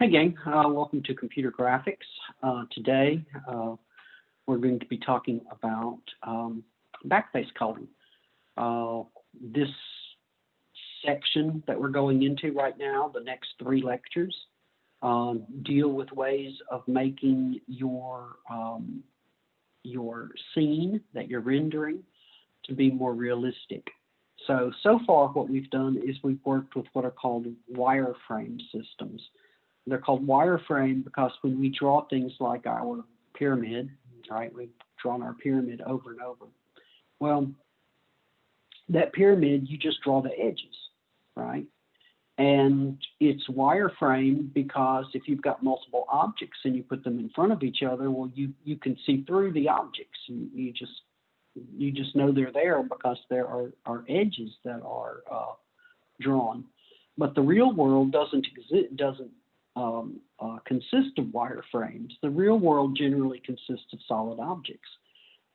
Hey gang, welcome to Computer Graphics. Today we're going to be talking about backface coloring. This section that we're going into right now, the next 3 lectures, deal with ways of making your scene that you're rendering to be more realistic. So far what we've done is we've worked with what are called wireframe systems. They're called wireframe because when we draw things like our pyramid, right, we've drawn our pyramid over and over. Well, that pyramid, you just draw the edges, right? And it's wireframe because if you've got multiple objects and you put them in front of each other, well, you can see through the objects. You just know they're there because there are edges that are drawn. But the real world doesn't consist of wireframes. The real world generally consists of solid objects.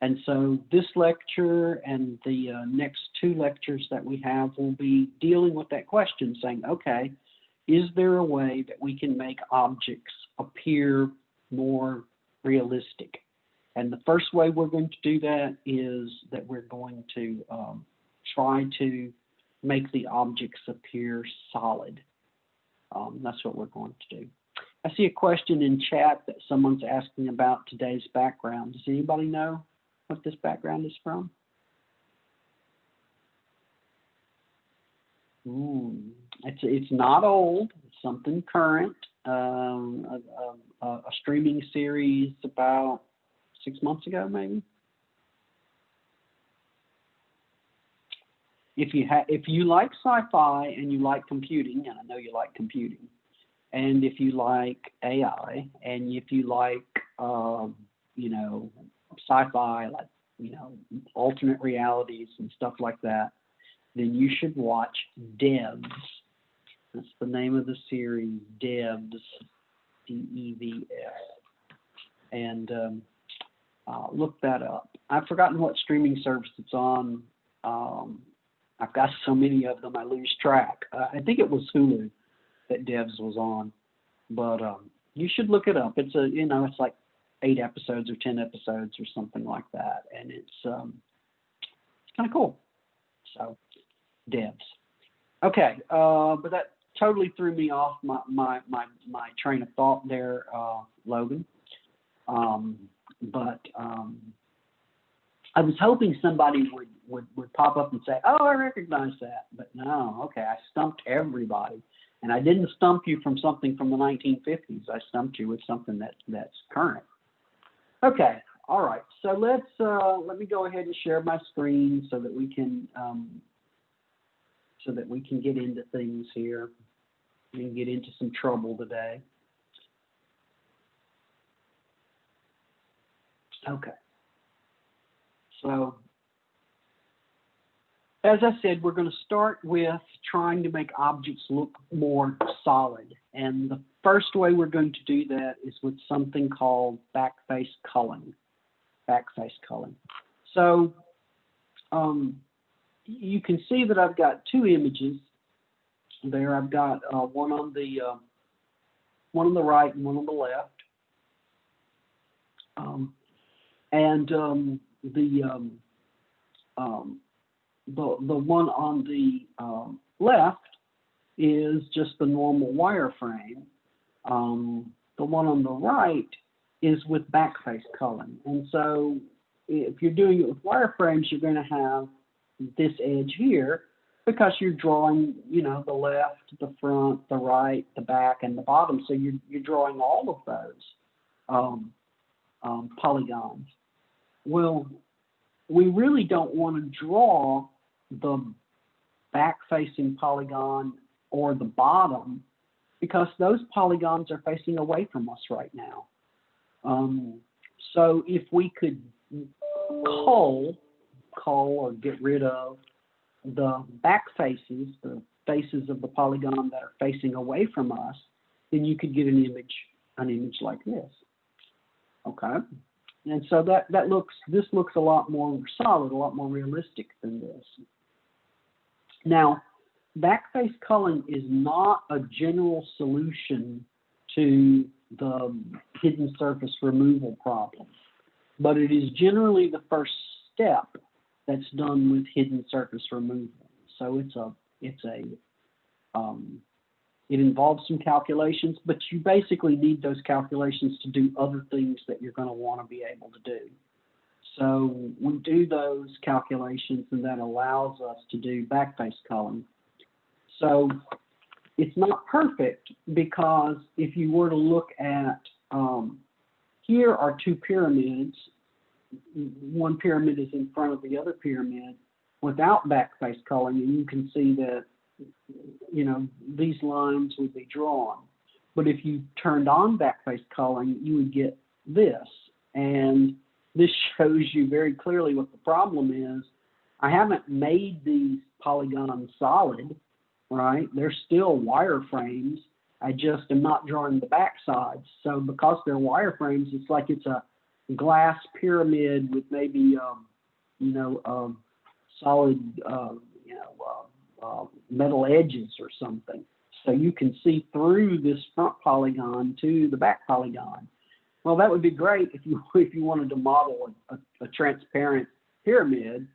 And so this lecture and the next 2 lectures that we have will be dealing with that question, saying, okay, is there a way that we can make objects appear more realistic? And the first way we're going to do that is that we're going to try to make the objects appear solid. That's what we're going to do. I see a question in chat that someone's asking about today's background. Does anybody know what this background is from? It's not old. It's something current. A streaming series about 6 months ago, maybe. If you like sci-fi and you like computing, and I know you like computing, and if you like AI, and if you like sci-fi, like alternate realities and stuff like that, then you should watch Devs. That's the name of the series, Devs, D-E-V-S, and look that up. I've forgotten what streaming service it's on. I've got so many of them I lose track. I think it was Hulu that Devs was on, but you should look it up. It's it's like 8 episodes or 10 episodes or something like that, and it's kind of cool. So Devs. Okay, but that totally threw me off my train of thought there, Logan. I was hoping somebody would pop up and say, oh, I recognize that. But no, okay, I stumped everybody. And I didn't stump you from something from the 1950s. I stumped you with something that's current. Okay, all right. So let me go ahead and share my screen so that we can get into things here and get into some trouble today. Okay. So, as I said, we're going to start with trying to make objects look more solid. And the first way we're going to do that is with something called backface culling. Backface culling. So, you can see that I've got 2 images there. I've got one on the right and one on the left. The one on the left is just the normal wireframe. The one on the right is with backface culling. And so if you're doing it with wireframes, you're going to have this edge here because you're drawing, the left, the front, the right, the back, and the bottom. So you're drawing all of those polygons. Well, we really don't want to draw the back-facing polygon or the bottom because those polygons are facing away from us right now. So if we could cull or get rid of the back faces, the faces of the polygon that are facing away from us, then you could get an image like this. Okay. And so this looks a lot more solid, a lot more realistic than this. Now, backface culling is not a general solution to the hidden surface removal problem. But it is generally the first step that's done with hidden surface removal. So it involves some calculations, but you basically need those calculations to do other things that you're going to want to be able to do. So we do those calculations, and that allows us to do backface culling. So it's not perfect, because if you were to look at, here are two pyramids. One pyramid is in front of the other pyramid without backface culling, and you can see that, you know, these lines would be drawn. But if you turned on backface culling, you would get this. And this shows you very clearly what the problem is. I haven't made these polygons solid, right? They're still wireframes. I just am not drawing the back sides. So because they're wireframes, it's like it's a glass pyramid with maybe, solid, metal edges or something. So you can see through this front polygon to the back polygon. Well, that would be great if you wanted to model a transparent pyramid,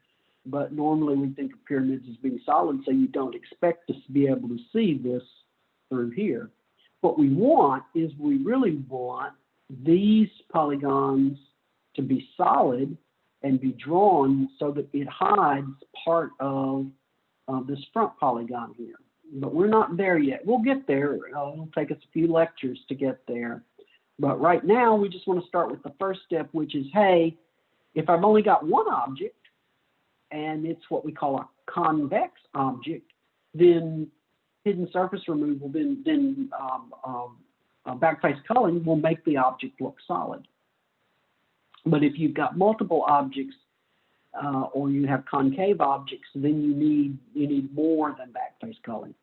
but normally we think of pyramids as being solid, so you don't expect us to be able to see this through here. What we want is we really want these polygons to be solid and be drawn so that it hides part of this front polygon here. But we're not there yet. We'll get there. It'll take us a few lectures to get there. But right now, we just want to start with the first step, which is, hey, if I've only got one object, and it's what we call a convex object, then hidden surface removal, backface culling will make the object look solid. But if you've got multiple objects, or you have concave objects, then you need more than backface culling.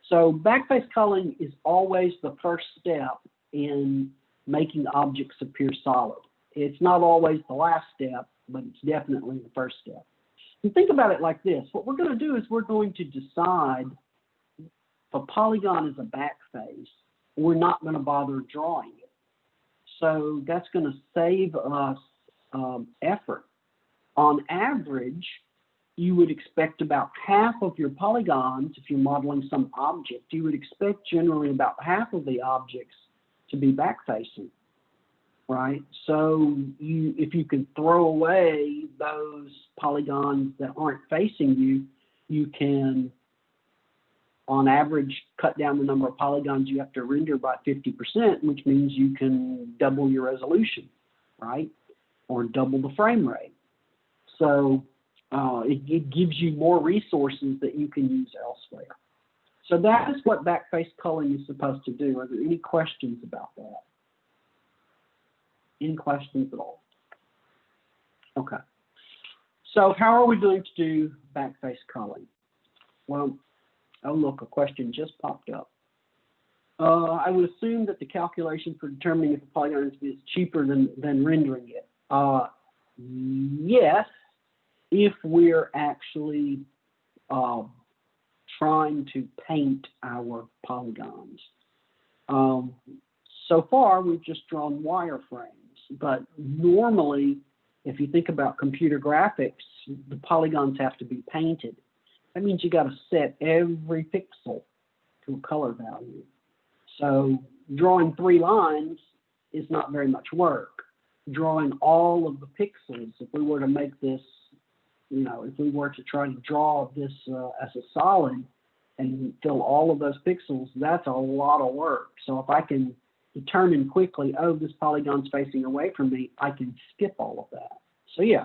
So backface culling is always the first step in making objects appear solid. It's not always the last step, but it's definitely the first step. And think about it like this. What we're going to do is we're going to decide if a polygon is a backface. We're not going to bother drawing it. So that's going to save us effort. On average, you would expect about half of your polygons, if you're modeling some object, you would expect generally about half of the objects to be backfacing, right? So if you can throw away those polygons that aren't facing you, you can, on average, cut down the number of polygons you have to render by 50%, which means you can double your resolution, right? Or double the frame rate. So it gives you more resources that you can use elsewhere. So that is what backface culling is supposed to do. Are there any questions about that? Any questions at all? Okay. So how are we going to do backface culling? Well, oh look, a question just popped up. I would assume that the calculation for determining if a polygon is cheaper than rendering it. Yes, if we're actually trying to paint our polygons. So far, we've just drawn wireframes, but normally, if you think about computer graphics, the polygons have to be painted. That means you got to set every pixel to a color value. So drawing 3 lines is not very much work. Drawing all of the pixels, if we were to make this, if we were to try to draw this as a solid and fill all of those pixels, that's a lot of work. So if I can determine quickly, oh, this polygon's facing away from me, I can skip all of that. So yeah,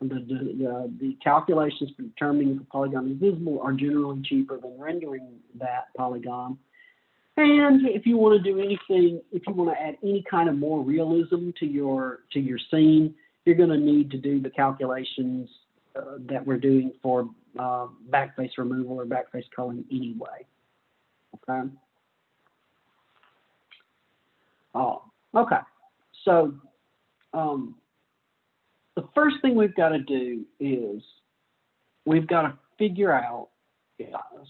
the calculations for determining if a polygon is visible are generally cheaper than rendering that polygon. And if you want to do anything, if you want to add any kind of more realism to your scene, you're going to need to do the calculations that we're doing for backface removal or backface culling anyway. Okay. Okay. So the first thing we've got to do is we've got to figure out.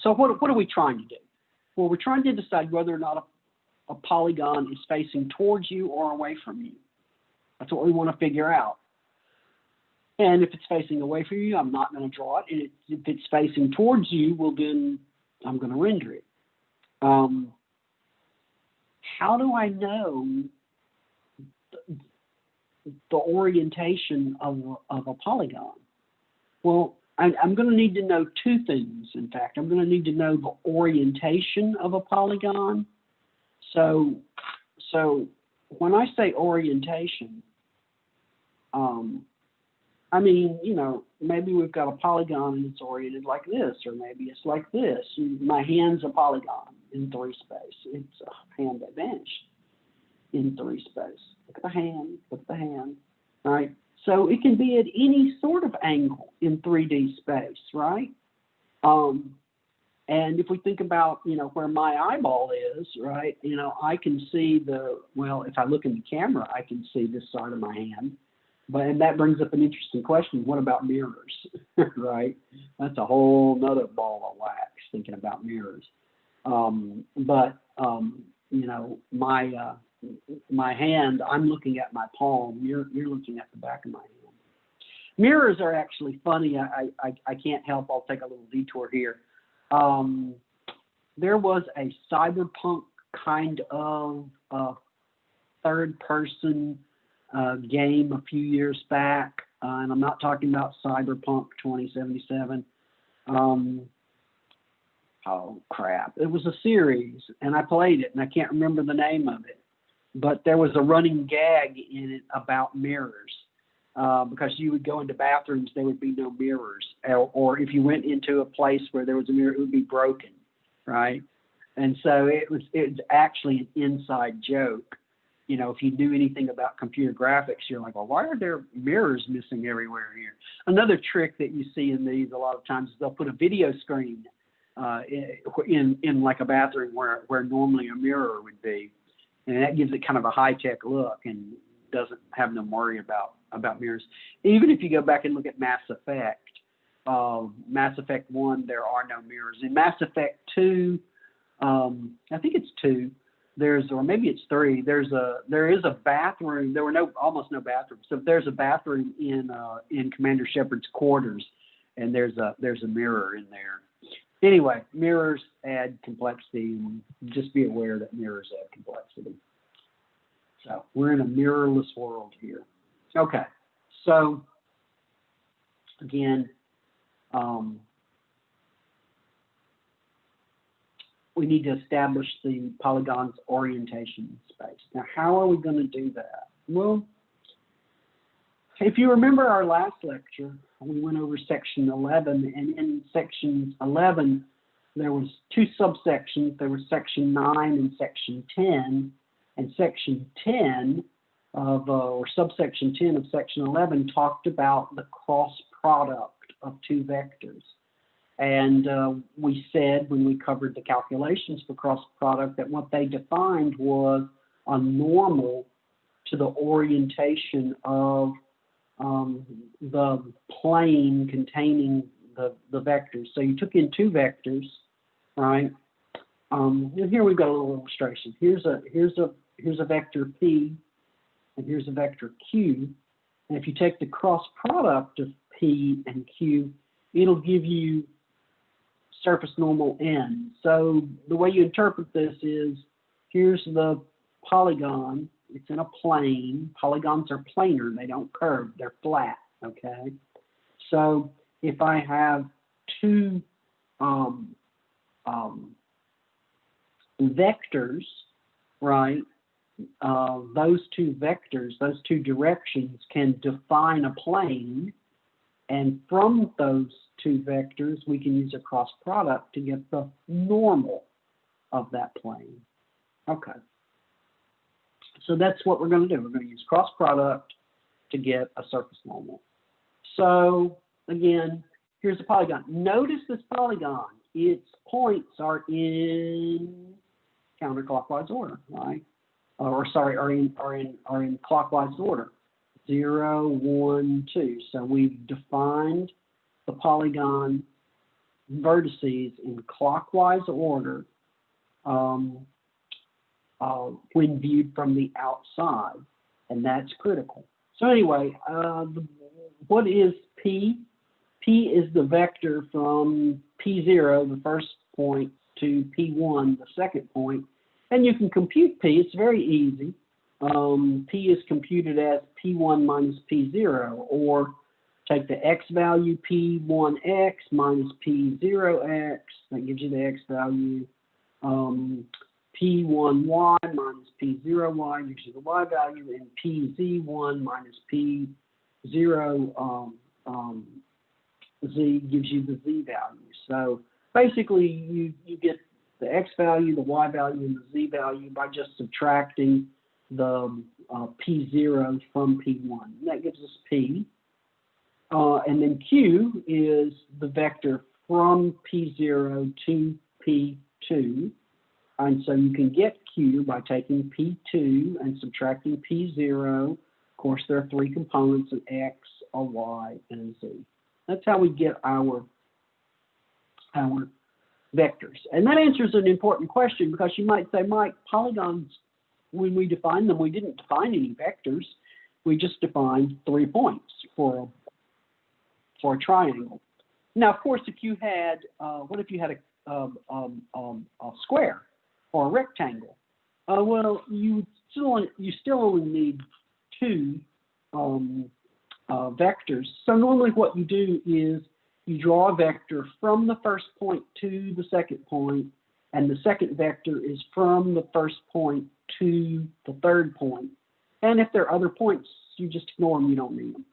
So what are we trying to do? Well, we're trying to decide whether or not a polygon is facing towards you or away from you. That's what we want to figure out. And if it's facing away from you, I'm not going to draw it. And if it's facing towards you, well, then I'm going to render it. How do I know the orientation of a polygon? Well, I'm going to need to know two things, in fact. I'm going to need to know the orientation of a polygon. So when I say orientation, I mean, you know, maybe we've got a polygon and it's oriented like this, or maybe it's like this. My hand's a polygon in 3 space. It's a hand that vanished in 3 space. Look at the hand, look at the hand, right? So it can be at any sort of angle in 3D space, right? And if we think about, you know, where my eyeball is, right, you know, I can see well, if I look in the camera, I can see this side of my hand. And that brings up an interesting question. What about mirrors, right? That's a whole nother ball of wax, thinking about mirrors. You know, my hand, I'm looking at my palm. You're looking at the back of my hand. Mirrors are actually funny. I can't help. I'll take a little detour here. There was a cyberpunk kind of third-person game a few years back, and I'm not talking about Cyberpunk 2077. Oh crap! It was a series, and I played it, and I can't remember the name of it. But there was a running gag in it about mirrors, because you would go into bathrooms, there would be no mirrors, or if you went into a place where there was a mirror, it would be broken, right? And so it was actually an inside joke. You know, if you knew anything about computer graphics, you're like, well, why are there mirrors missing everywhere here? Another trick that you see in these a lot of times is they'll put a video screen in like a bathroom where normally a mirror would be. And that gives it kind of a high-tech look and doesn't have them worry about mirrors. Even if you go back and look at Mass Effect 1, there are no mirrors. In Mass Effect 2, I think it's 2, or maybe it's 3. There is a bathroom. There were almost no bathrooms. So there's a bathroom in Commander Shepard's quarters, and there's a mirror in there. Anyway, mirrors add complexity, and just be aware that mirrors add complexity. So we're in a mirrorless world here. Okay, so again, we need to establish the polygon's orientation in space. Now, how are we going to do that? Well, if you remember our last lecture, we went over section 11, and in section 11, there was 2 subsections. There was section 9 and section 10, and section 10 or subsection 10 of section 11 talked about the cross product of 2 vectors. And we said when we covered the calculations for cross product that what they defined was a normal to the orientation of the plane containing the vectors. So you took in 2 vectors, right? And here we've got a little illustration. Here's a vector P, and here's a vector Q. And if you take the cross product of P and Q, it'll give you surface normal N. So the way you interpret this is, here's the polygon. It's in a plane. Polygons are planar. They don't curve. They're flat, okay? So if I have 2 vectors, right, those 2 vectors, those 2 directions can define a plane, and from those 2 vectors, we can use a cross product to get the normal of that plane. Okay. So that's what we're going to do. We're going to use cross product to get a surface normal. So again, here's a polygon. Notice this polygon. Its points are in counterclockwise order, right? Are in clockwise order. 0, 1, 2. So we've defined the polygon vertices in clockwise order when viewed from the outside, and that's critical. So anyway, what is P? P is the vector from P0, the first point, to P1, the second point, and you can compute P. It's very easy. P is computed as P1 minus P0, or take the x value P1x minus P0x, that gives you the x value. P1y minus P0y gives you the y value, and PZ1 minus P0 z gives you the z value. So basically you get the x value, the y value, and the z value by just subtracting the P0 from P1. And that gives us P. And then Q is the vector from P0 to P2. And so you can get Q by taking P2 and subtracting P0. Of course, there are three components, an X, a Y, and a Z. That's how we get our vectors. And that answers an important question, because you might say, Mike, polygons, when we define them, we didn't define any vectors. We just defined 3 points for a triangle. Now, of course, if you had, what if you had a square or a rectangle? Well, you still only need 2 vectors. So normally what you do is you draw a vector from the first point to the second point, and the second vector is from the first point to the third point. And if there are other points, you just ignore them, you don't need them.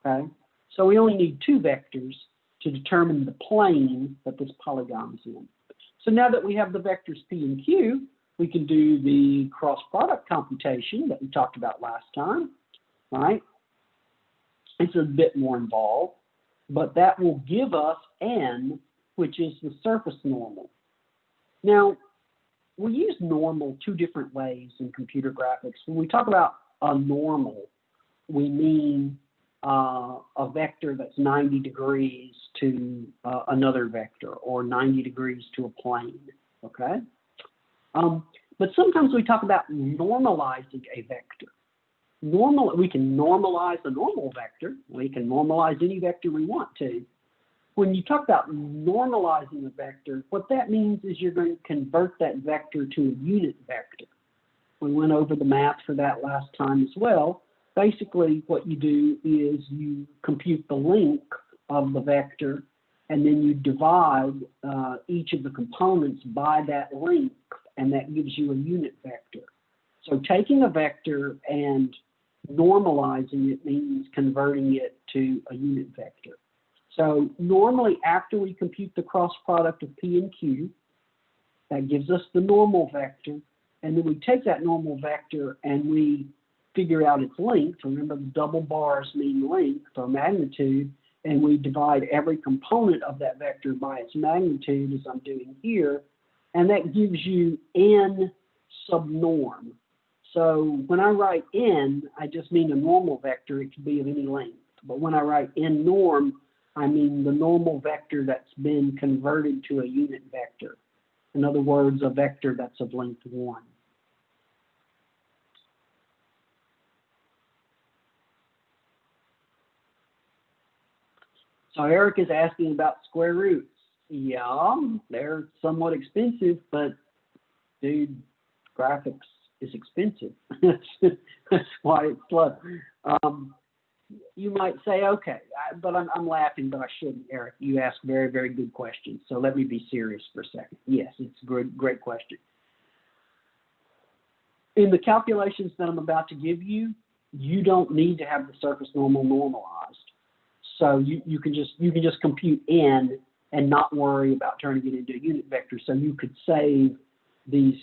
Okay? So we only need 2 vectors to determine the plane that this polygon is in. So now that we have the vectors P and Q, we can do the cross product computation that we talked about last time, right? It's a bit more involved, but that will give us N, which is the surface normal. Now, we use normal 2 different ways in computer graphics. When we talk about a normal, we mean a vector that's 90 degrees to another vector, or 90 degrees to a plane, okay? But sometimes we talk about normalizing a vector. We can normalize a normal vector. We can normalize any vector we want to. When you talk about normalizing a vector, what that means is you're going to convert that vector to a unit vector. We went over the math for that last time as well. Basically, what you do is you compute the length of the vector, and then you divide each of the components by that length, and that gives you a unit vector. So taking a vector and normalizing it means converting it to a unit vector. So normally, after we compute the cross product of P and Q, that gives us the normal vector, and then we take that normal vector and we figure out its length. Remember, the double bars mean length or magnitude, and we divide every component of that vector by its magnitude, as I'm doing here, and that gives you N sub norm. So when I write N, I just mean a normal vector. It can be of any length. But when I write N norm, I mean the normal vector that's been converted to a unit vector. In other words, a vector that's of length 1. So Eric is asking about square roots. Yeah, they're somewhat expensive, but dude, graphics is expensive. That's why it's slow. You might say, okay, but I'm laughing, but I shouldn't, Eric. You ask very, very good questions. So let me be serious for a second. Yes, it's a great question. In the calculations that I'm about to give you, you don't need to have the surface normal normalized. So you can just compute N and not worry about turning it into a unit vector. So you could save these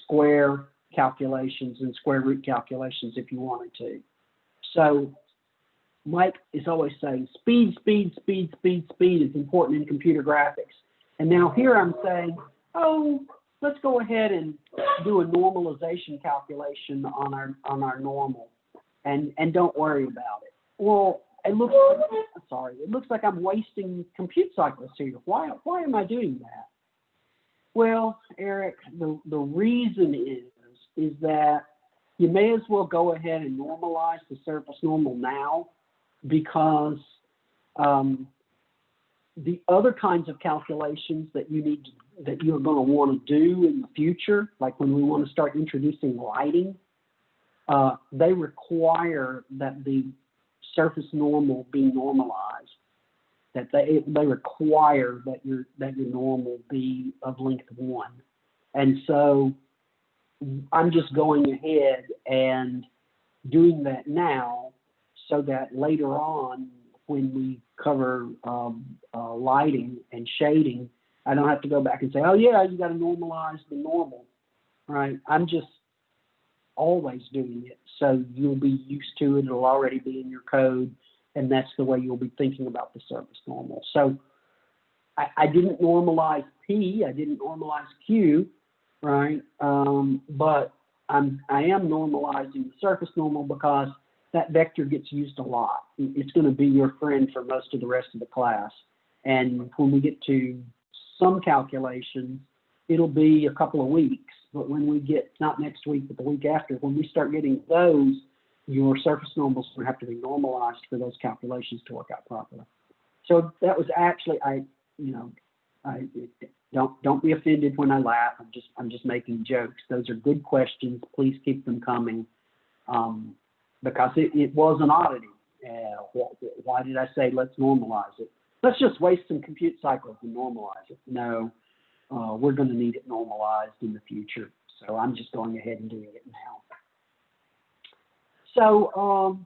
square calculations and square root calculations if you wanted to. So Mike is always saying speed is important in computer graphics. And now here I'm saying, oh, let's go ahead and do a normalization calculation on our normal, and don't worry about it. Well, it looks like I'm wasting compute cycles here. Why am I doing that? Well, Eric, the reason is that you may as well go ahead and normalize the surface normal now, because the other kinds of calculations that you're going to want to do in the future, like when we want to start introducing lighting, they require that the surface normal be normalized. That they require that your normal be of length 1, and so I'm just going ahead and doing that now, so that later on, when we cover lighting and shading, I don't have to go back and say, oh yeah, you got to normalize the normal, right? I'm just always doing it, so you'll be used to it. It'll already be in your code, and that's the way you'll be thinking about the surface normal. So I didn't normalize P, I didn't normalize Q, right? But I am normalizing the surface normal because that vector gets used a lot. It's going to be your friend for most of the rest of the class. And when we get to some calculations, it'll be a couple of weeks. But when we get, not next week, but the week after, when we start getting those, your surface normals will have to be normalized for those calculations to work out properly. So that was actually, don't be offended when I laugh. I'm just making jokes. Those are good questions. Please keep them coming, because it was an oddity. Why did I say let's normalize it? Let's just waste some compute cycles and normalize it. No, we're going to need it normalized in the future. So I'm just going ahead and doing it now. So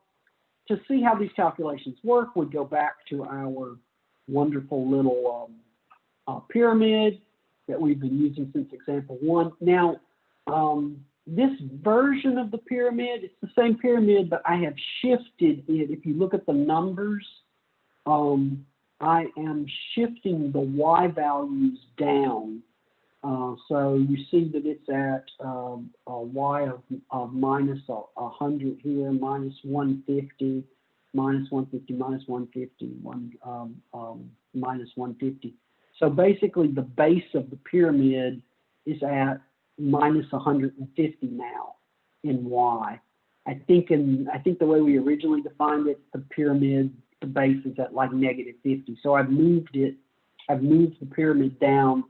to see how these calculations work, we go back to our wonderful little pyramid that we've been using since example 1. Now, this version of the pyramid, it's the same pyramid, but I have shifted it. If you look at the numbers, I am shifting the Y values down. So you see that it's at a Y of minus 100 here, minus 150, minus 150, minus 150, minus 150. So basically the base of the pyramid is at minus 150 now in Y. I think the way we originally defined it, the pyramid, the base is at like negative 50. So I've moved the pyramid down.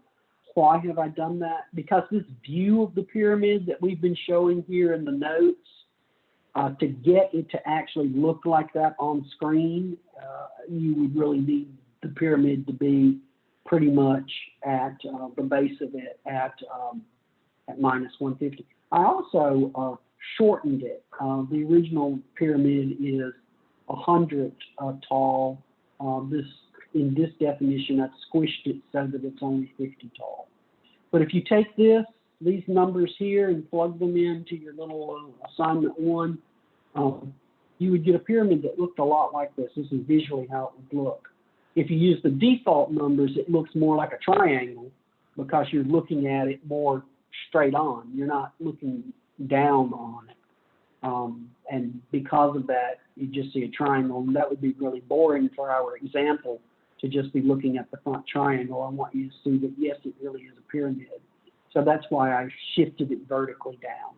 Why have I done that? Because this view of the pyramid that we've been showing here in the notes, to get it to actually look like that on screen, you would really need the pyramid to be pretty much at the base of it at minus 150. I also shortened it. The original pyramid is 100 tall. In this definition, I've squished it so that it's only 50 tall. But if you take these numbers here and plug them into your little assignment 1, you would get a pyramid that looked a lot like this. This is visually how it would look. If you use the default numbers, it looks more like a triangle because you're looking at it more straight on. You're not looking down on it. And because of that, you just see a triangle, and that would be really boring for our example to just be looking at the front triangle. I want you to see that, yes, it really is a pyramid. So that's why I shifted it vertically down.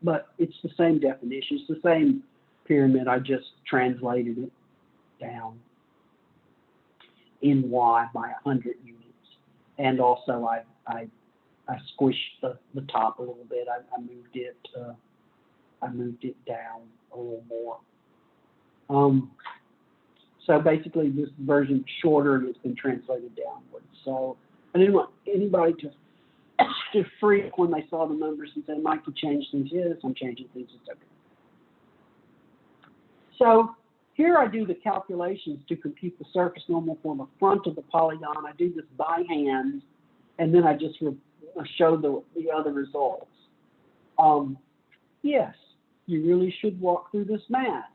But it's the same definition. It's the same pyramid. I just translated it down in Y by 100 units. And also I squished the top a little bit. I moved it down a little more. So basically this version is shorter and it's been translated downwards. So I didn't want anybody to freak when they saw the numbers and said, Mike, you changed things. Yes, I'm changing things. It's okay. So here I do the calculations to compute the surface normal for the front of the polygon. I do this by hand, and then I just show the other results. Yes, you really should walk through this math.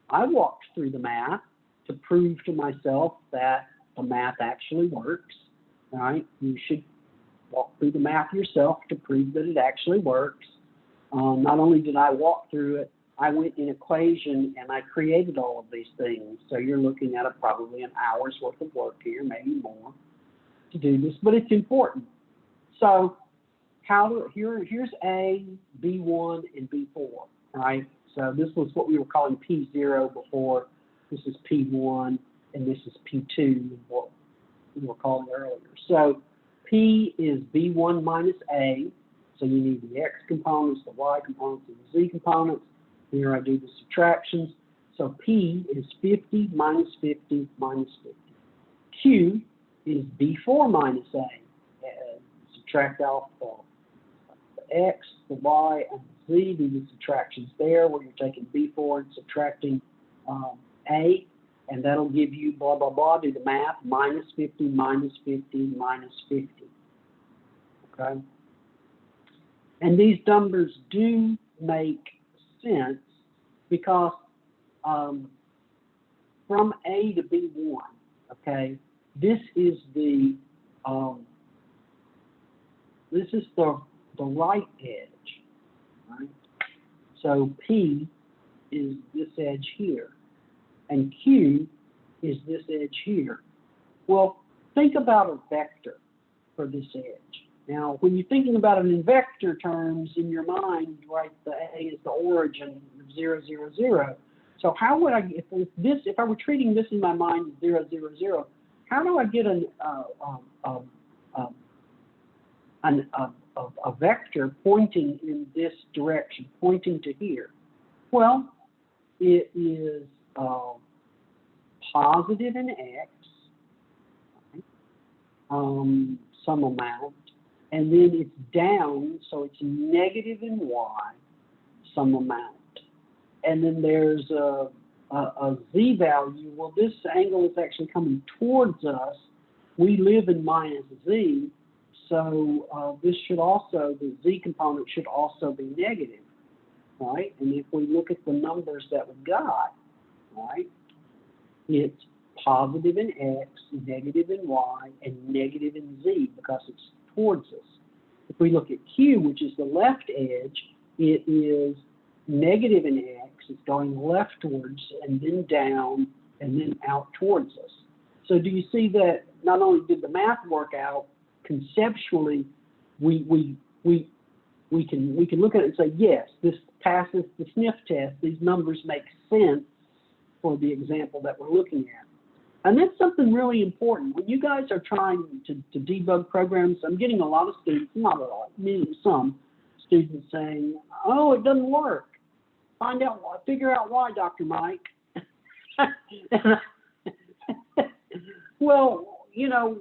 I walked through the math to prove to myself that the math actually works. All right, you should walk through the math yourself to prove that it actually works. Not only did I walk through it, I went in equation and I created all of these things. So you're looking at probably an hour's worth of work here, maybe more, to do this, but it's important. So here's A, B1, and B4, right? So this was what we were calling P0 before. This is P1, and this is P2, what we were calling earlier. So P is B1 minus A, so you need the X components, the Y components, and the Z components. Here I do the subtractions. So P is 50 minus 50 minus 50. Q is B4 minus A. Subtract off the X, the Y, and the Z. Do the subtractions there where you're taking B4 and subtracting A, and that'll give you blah, blah, blah. Do the math. Minus 50, minus 50, minus 50. Okay? And these numbers do make sense because from A to B1, okay, this is the right edge, right? So P is this edge here, and Q is this edge here. Well, think about a vector for this edge. Now, when you're thinking about it in vector terms in your mind, right, the A is the origin of 0, 0, 0. So how would I, if I were treating this in my mind as 0, 0, 0, how do I get a vector pointing in this direction, pointing to here? Well, it is positive in X, some amount, and then it's down, so it's negative in Y, some amount. And then there's a Z value. Well, this angle is actually coming towards us. We live in minus Z, so this should also, the Z component should also be negative, right? And if we look at the numbers that we got, right, it's positive in X, negative in Y, and negative in Z because it's towards us. If we look at Q, which is the left edge, it is negative in X, it's going leftwards and then down and then out towards us. So do you see that not only did the math work out, conceptually we can look at it and say, yes, this passes the sniff test, these numbers make sense for the example that we're looking at. And that's something really important. When you guys are trying to debug programs, I'm getting a lot of students, not a lot, some students saying, oh, it doesn't work. Figure out why, Dr. Mike. Well, you know,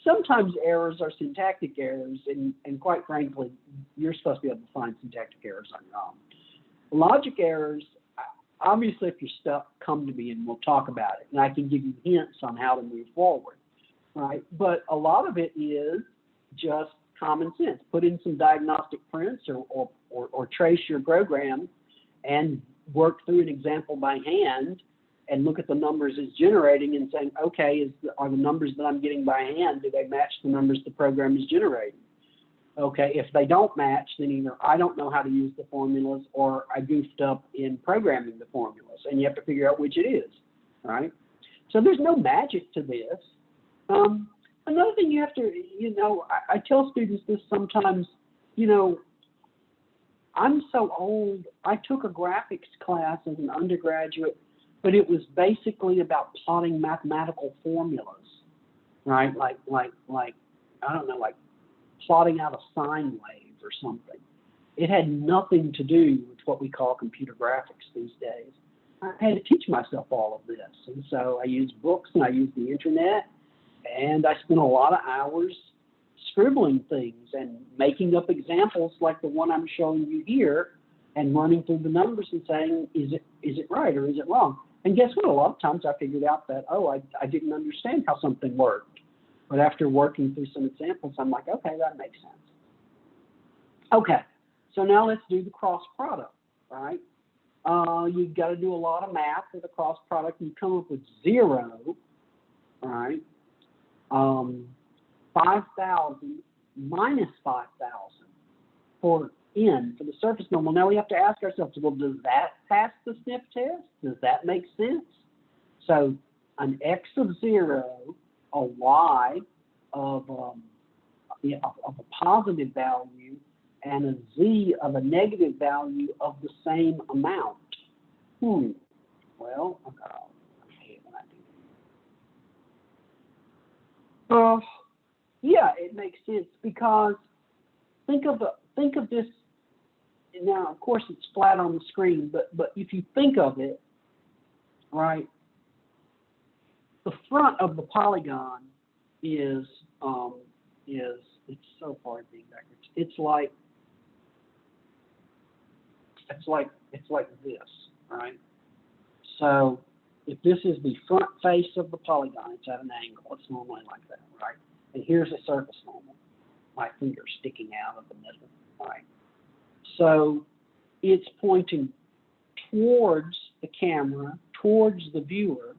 sometimes errors are syntactic errors, and quite frankly, you're supposed to be able to find syntactic errors on your own. Logic errors, obviously, if you're stuck, come to me and we'll talk about it, and I can give you hints on how to move forward, right? But a lot of it is just common sense. Put in some diagnostic prints or trace your program and work through an example by hand and look at the numbers it's generating and saying, okay, are the numbers that I'm getting by hand, do they match the numbers the program is generating? Okay, if they don't match, then either I don't know how to use the formulas or I goofed up in programming the formulas, and you have to figure out which it is, right? So there's no magic to this. Another thing you have to, you know, I tell students this sometimes, you know, I'm so old, I took a graphics class as an undergraduate, but it was basically about plotting mathematical formulas, right? Like I don't know, like plotting out a sine wave or something. It had nothing to do with what we call computer graphics these days. I had to teach myself all of this. And so I used books and I used the internet, and I spent a lot of hours scribbling things and making up examples like the one I'm showing you here and running through the numbers and saying, is it right or is it wrong? And guess what? A lot of times I figured out that, oh, I didn't understand how something worked. But after working through some examples, I'm like, okay, that makes sense. Okay, so now let's do the cross product, right? You've got to do a lot of math for the cross product. You come up with 0, right? 5,000 minus 5,000 for n, for the surface normal. Now we have to ask ourselves, well, does that pass the sniff test? Does that make sense? So an x of 0, a y of of a positive value and a z of a negative value of the same amount. Well, I hate when I do. Yeah, it makes sense because think of this. Now, of course, it's flat on the screen, but if you think of it, right, the front of the polygon is it's so far being backwards. It's like this, right? So if this is the front face of the polygon, it's at an angle. It's normally like that, right? And here's a surface normal. My finger sticking out of the middle, right? So it's pointing towards the camera, towards the viewer,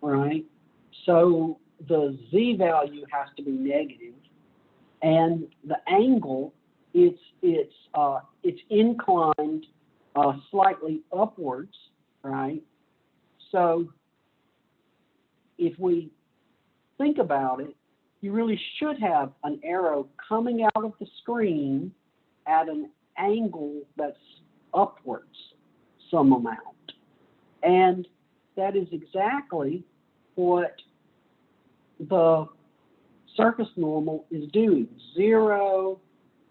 right? So the z value has to be negative, and the angle it's inclined slightly upwards, right? So if we think about it, you really should have an arrow coming out of the screen at an angle that's upwards some amount. And that is exactly what the surface normal is doing. 0,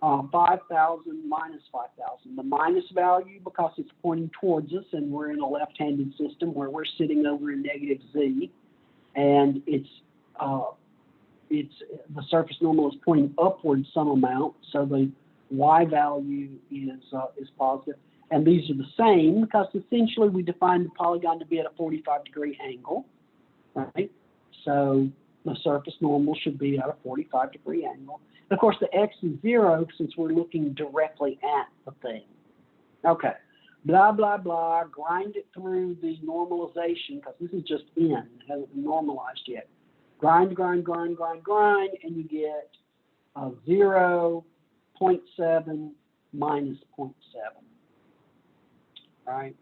5,000, minus 5,000. The minus value, because it's pointing towards us and we're in a left-handed system where we're sitting over in negative z, and it's the surface normal is pointing upwards some amount, so the y value is positive. And these are the same because essentially we defined the polygon to be at a 45-degree angle, right? So the surface normal should be at a 45-degree angle. And of course, the x is 0 since we're looking directly at the thing. Okay, blah, blah, blah, grind it through the normalization because this is just in, it hasn't been normalized yet. Grind, grind, grind, grind, grind, and you get 0, 0.7 minus 0.7. Right?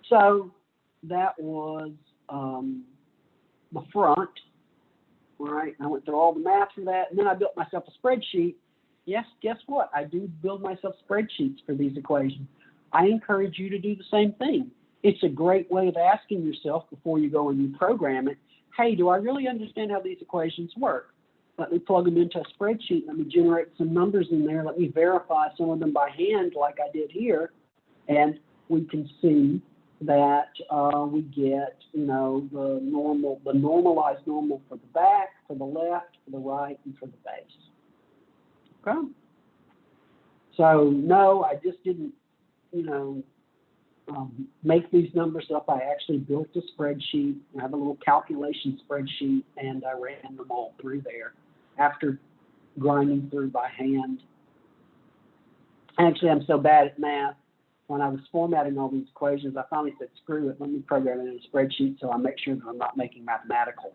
So that was the front. All right, I went through all the math for that, and then I built myself a spreadsheet. Yes, guess what? I do build myself spreadsheets for these equations. I encourage you to do the same thing. It's a great way of asking yourself before you go and you program it, hey, do I really understand how these equations work? Let me plug them into a spreadsheet. Let me generate some numbers in there. Let me verify some of them by hand like I did here. And we can see that we get, you know, the normalized normal for the back, for the left, for the right, and for the base. Okay? So, no, I just didn't, you know, make these numbers up. I actually built a spreadsheet. I have a little calculation spreadsheet, and I ran them all through there after grinding through by hand. Actually, I'm so bad at math. When I was formatting all these equations, I finally said, screw it, let me program it in a spreadsheet so I make sure that I'm not making mathematical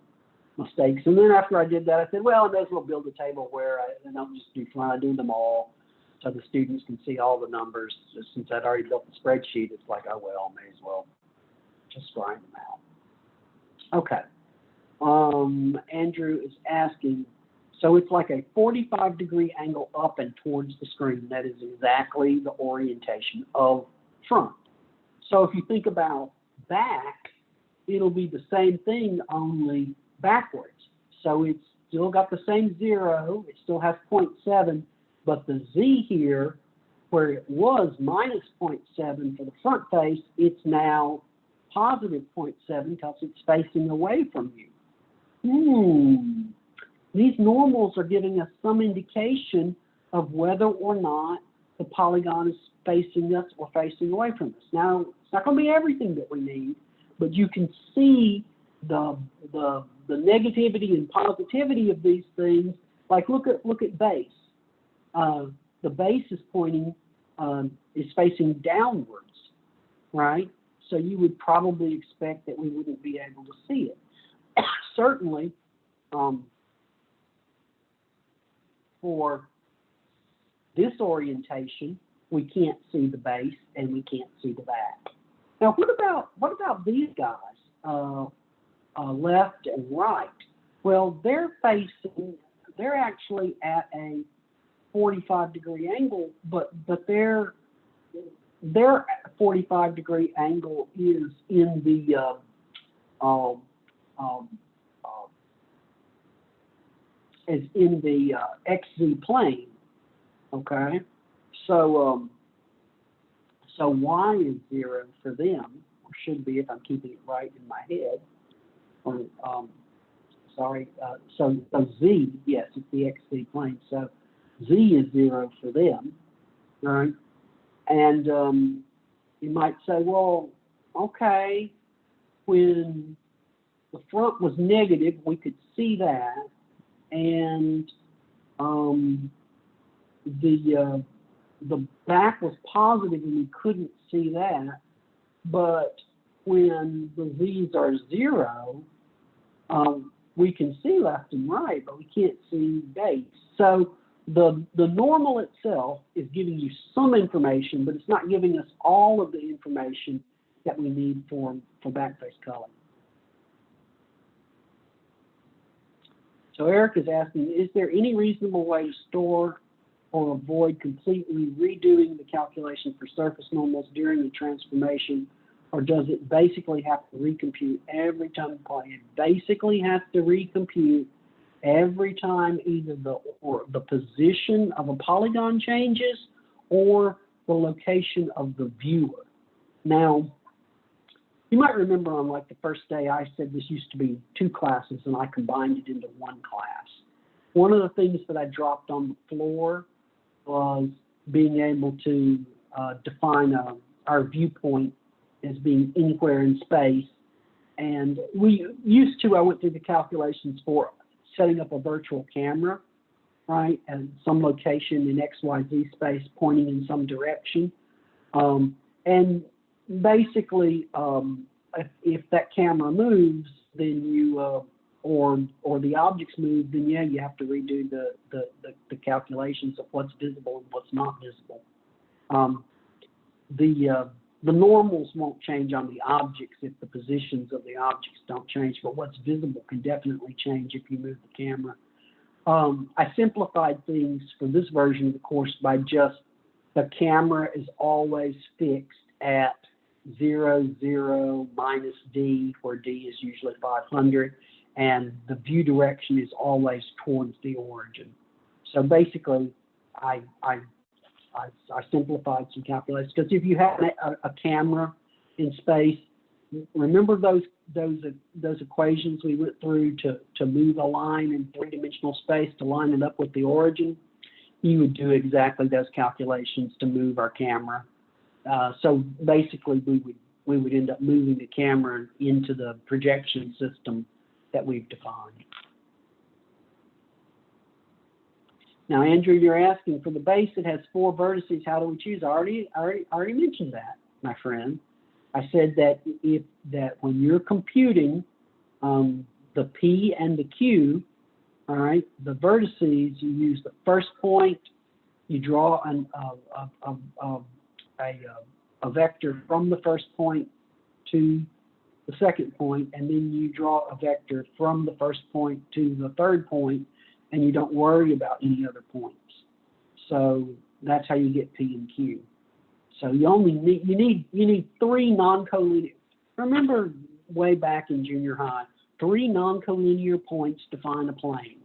mistakes. And then after I did that, I said, well, I may as well build a table where I don't just do fun, I do them all so the students can see all the numbers. Just since I'd already built the spreadsheet, it's like, oh, well, I may as well just grind them out. Okay. Andrew is asking, so it's like a 45-degree angle up and towards the screen. That is exactly the orientation of front. So if you think about back, it'll be the same thing, only backwards. So it's still got the same 0. It still has 0.7, but the z here, where it was minus 0.7 for the front face, it's now positive 0.7 because it's facing away from you. These normals are giving us some indication of whether or not the polygon is facing us or facing away from us. Now, it's not going to be everything that we need, but you can see the negativity and positivity of these things. Like look at base. The base is pointing is facing downwards, right? So you would probably expect that we wouldn't be able to see it. Certainly. For this orientation, we can't see the base and we can't see the back. Now, what about these guys, left and right? Well, they're facing they're actually at a 45-degree angle, but their 45-degree angle is in the XZ plane. Okay, so so y is 0 for them, or should be if I'm keeping it right in my head. Or so z, yes, it's the XZ plane. So z is 0 for them, right? And you might say, well, okay, when the front was negative, we could see that, and the back was positive and we couldn't see that. But when the z's are 0, we can see left and right, but we can't see base. So the normal itself is giving you some information, but it's not giving us all of the information that we need for backface culling. So Eric is asking, is there any reasonable way to store or avoid completely redoing the calculation for surface normals during the transformation, or does it basically have to recompute every time you play? It basically has to recompute every time either the position of a polygon changes or the location of the viewer. Now, you might remember on like the first day I said this used to be 2 classes and I combined it into 1 class. One of the things that I dropped on the floor was being able to define our viewpoint as being anywhere in space. And we used to, I went through the calculations for setting up a virtual camera, right, at some location in XYZ space pointing in some direction. And basically, if that camera moves, then you, or the objects move, then yeah, you have to redo the calculations of what's visible and what's not visible. The normals won't change on the objects if the positions of the objects don't change, but what's visible can definitely change if you move the camera. I simplified things for this version of the course by just the camera is always fixed at 0, 0, minus D, where D is usually 500, and the view direction is always towards the origin. So basically, I simplified some calculations, because if you have a camera in space, remember those equations we went through to move a line in 3-dimensional space to line it up with the origin? You would do exactly those calculations to move our camera. So basically, we would end up moving the camera into the projection system that we've defined. Now, Andrew, you're asking for the base that has 4 vertices. How do we choose? I already mentioned that, my friend. I said that when you're computing the P and the Q, all right, the vertices, you use the first point, you draw a vector from the first point to the second point, and then you draw a vector from the first point to the third point, and you don't worry about any other points. So that's how you get P and Q. So you only need 3 non-collinear. Remember way back in junior high, 3 non-collinear points define a plane.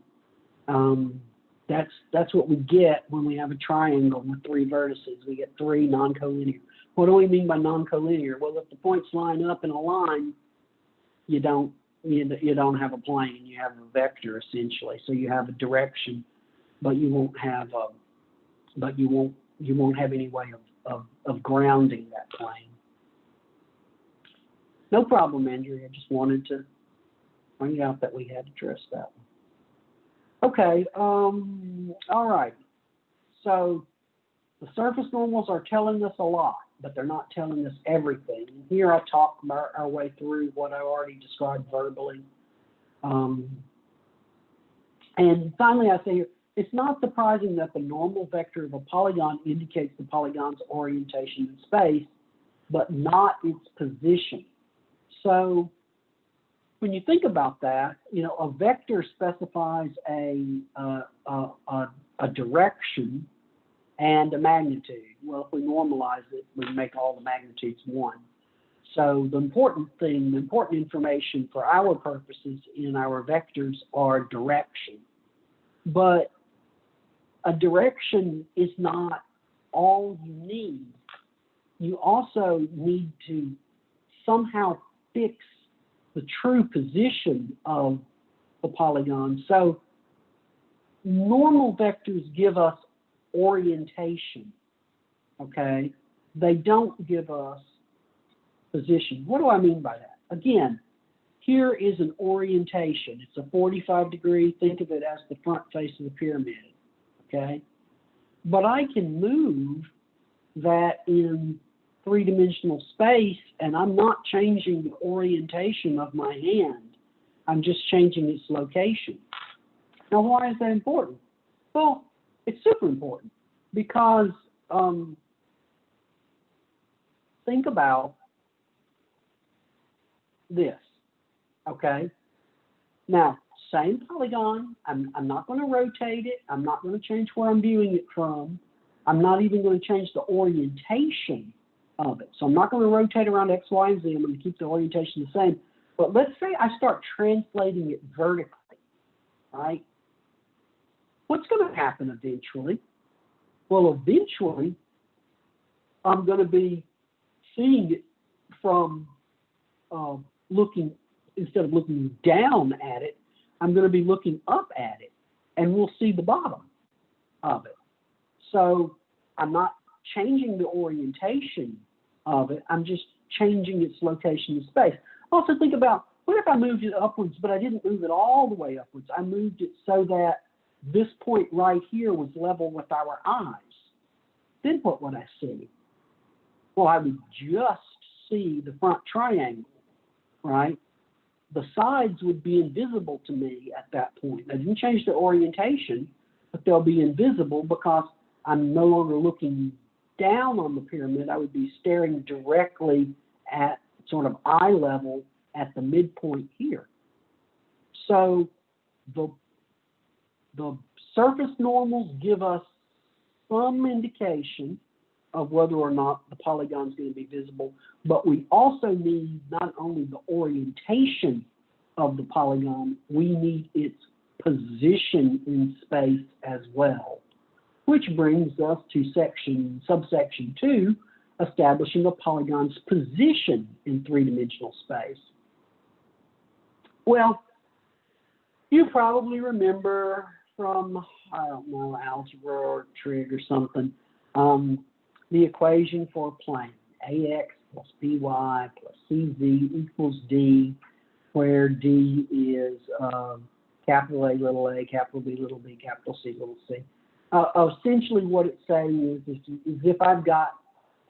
That's what we get when we have a triangle with 3 vertices. We get 3 non-collinear. What do we mean by non-collinear? Well, if the points line up in a line, you don't have a plane. You have a vector essentially. So you have a direction, but you won't have any way of grounding that plane. No problem, Andrew. I just wanted to point out that we had addressed that one. Okay. All right. So the surface normals are telling us a lot, but they're not telling us everything. And here I talked our way through what I already described verbally. And finally, I say here, it's not surprising that the normal vector of a polygon indicates the polygon's orientation in space, but not its position. So when you think about that, a vector specifies a direction and a magnitude. Well, if we normalize it, we make all the magnitudes 1. So the important information for our purposes in our vectors are direction. But a direction is not all you need. You also need to somehow fix the true position of the polygon. So normal vectors give us orientation, okay? They don't give us position. What do I mean by that? Again, here is an orientation. It's a 45 degree. Think of it as the front face of the pyramid, okay? But I can move that in three-dimensional space, and I'm not changing the orientation of my hand. I'm just changing its location. Now, why is that important? Well, it's super important because think about this, okay? Now, same polygon. I'm not going to rotate it. I'm not going to change where I'm viewing it from. I'm not even going to change the orientation of it. So I'm not going to rotate around X, Y, and Z. I'm going to keep the orientation the same. But let's say I start translating it vertically, right? What's going to happen eventually? Well, eventually, I'm going to be seeing it from instead of looking down at it, I'm going to be looking up at it, and we'll see the bottom of it. So I'm not changing the orientation of it. I'm just changing its location in space. Also think about, what if I moved it upwards, but I didn't move it all the way upwards? I moved it so that this point right here was level with our eyes. Then what would I see? Well, I would just see the front triangle, right? The sides would be invisible to me at that point. I didn't change the orientation, but they'll be invisible because I'm no longer looking down on the pyramid. I would be staring directly at sort of eye level at the midpoint here. So the surface normals give us some indication of whether or not the polygon is going to be visible, but we also need not only the orientation of the polygon, we need its position in space as well, which brings us to subsection 2, establishing a polygon's position in three-dimensional space. Well, you probably remember from, I don't know, algebra or trig or something, the equation for a plane, ax plus by plus cz equals d, where d is capital A, capital B, little b, capital C, little c. Essentially what it's saying is if I've got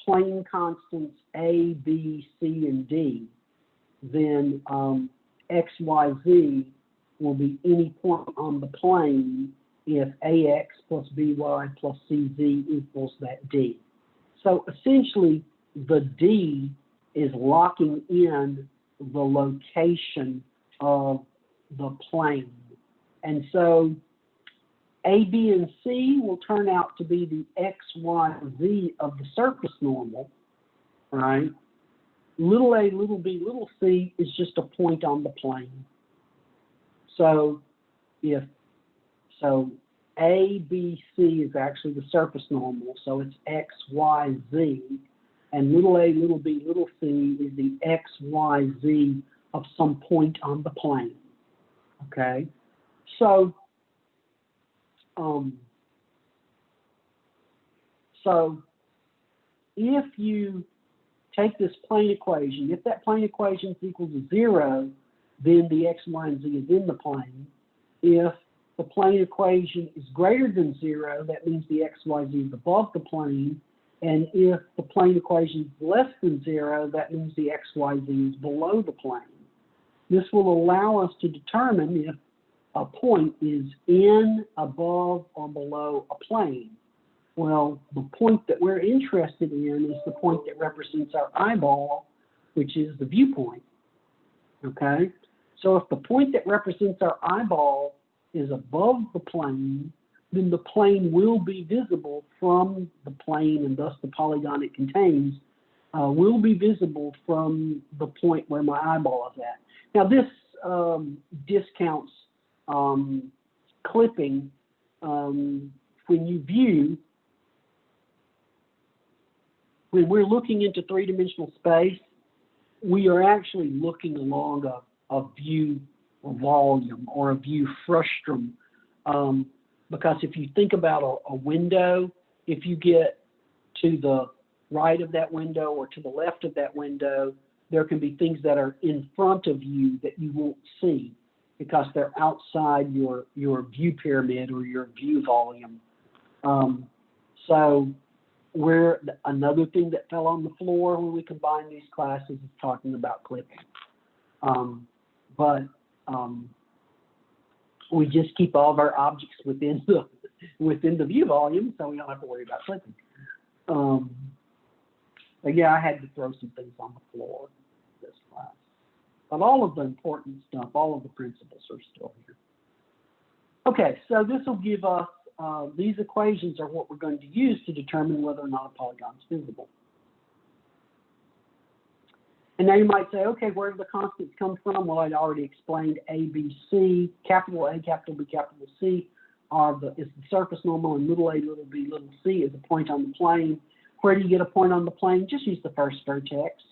plane constants A, B, C, and D, then x, y, z will be any point on the plane if ax plus by plus cz equals that d. So essentially, the D is locking in the location of the plane. And so A, B, and C will turn out to be the X, Y, Z of the surface normal, right? Little a, little b, little c is just a point on the plane. So A, B, C is actually the surface normal, so it's X, Y, Z, and little a, little b, little c is the X, Y, Z of some point on the plane, okay? So if you take this plane equation, if that plane equation is equal to 0, then the X, Y, and Z is in the plane. If the plane equation is greater than 0, that means the X, Y, Z is above the plane. And if the plane equation is less than 0, that means the X, Y, Z is below the plane. This will allow us to determine if a point is in, above, or below a plane. Well, the point that we're interested in is the point that represents our eyeball, which is the viewpoint, okay? So if the point that represents our eyeball is above the plane, then the plane will be visible from the plane, and thus the polygon it contains will be visible from the point where my eyeball is at. Now this discounts clipping. When you view, when we're looking into three-dimensional space, we are actually looking along a view volume or a view frustum. Because if you think about a window, if you get to the right of that window or to the left of that window, there can be things that are in front of you that you won't see because they're outside your view pyramid or your view volume. So another thing that fell on the floor when we combined these classes is talking about clipping. We just keep all of our objects within the view volume, so we don't have to worry about clipping. But yeah, I had to throw some things on the floor this class. But all of the important stuff, all of the principles are still here. Okay, so this will give us, these equations are what we're going to use to determine whether or not a polygon is visible. And now you might say, okay, where do the constants come from? Well, I'd already explained A, B, C. Capital A, capital B, capital C is the surface normal, and little a, little b, little c is a point on the plane. Where do you get a point on the plane? Just use the first vertex,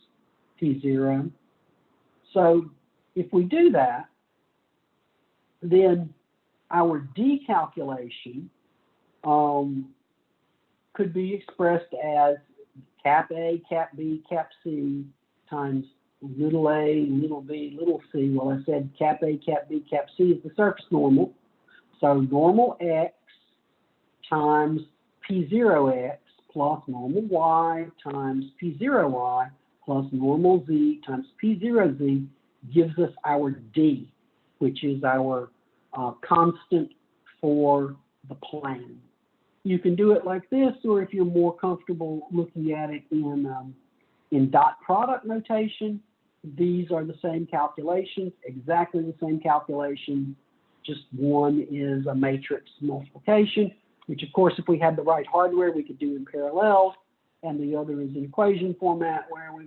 P0. So if we do that, then our D calculation could be expressed as cap A, cap B, cap C times little a, little b, little c. Well, I said cap A, cap B, cap C is the surface normal. So normal x times P0x plus normal y times P0y plus normal z times P0z gives us our D, which is our constant for the plane. You can do it like this, or if you're more comfortable looking at it in dot product notation, these are the same calculations, exactly the same calculation, just one is a matrix multiplication, which of course if we had the right hardware we could do in parallel, and the other is in equation format where we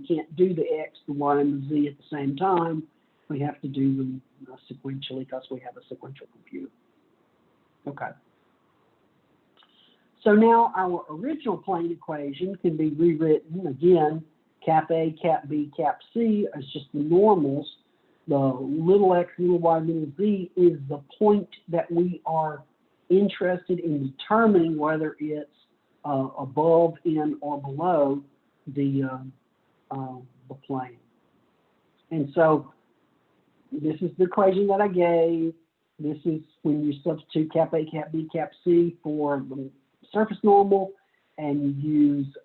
can't do the x, the y, and the z at the same time. We have to do them sequentially because we have a sequential computer. Okay. So now our original plane equation can be rewritten again, cap A, cap B, cap C as just the normals. The little x, little y, little z is the point that we are interested in determining whether it's above, in, or below the plane. And so this is the equation that I gave. This is when you substitute cap A, cap B, cap C for the surface normal, and you use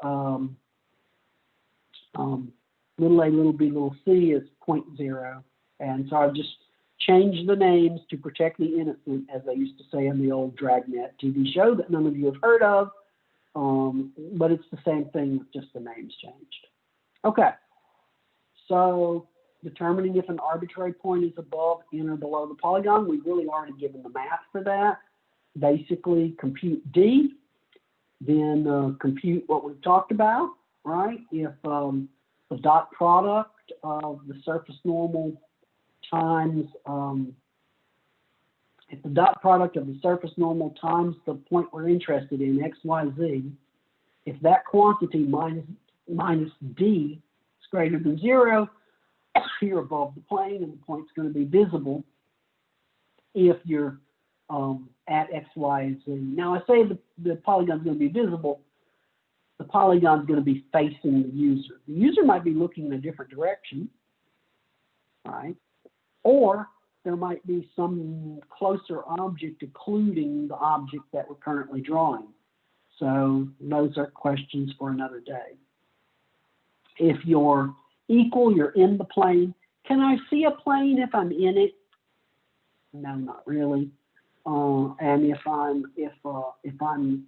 little a, little b, little c is 0.0. And so I've just changed the names to protect the innocent, as they used to say in the old Dragnet TV show that none of you have heard of. But it's the same thing, with just the names changed. Okay, so determining if an arbitrary point is above, in, or below the polygon, we've really already given the math for that. Basically, compute D, then compute what we've talked about, right? If the dot product of the surface normal times, if the dot product of the surface normal times the point we're interested in, x, y, z, if that quantity minus d is greater than 0, you're above the plane and the point's going to be visible if you're at x, y, and z. Now I say the polygon's going to be visible. The polygon's going to be facing the user. The user might be looking in a different direction, right? Or there might be some closer object occluding the object that we're currently drawing. So those are questions for another day. If you're equal, you're in the plane. Can I see a plane if I'm in it? No, not really. And if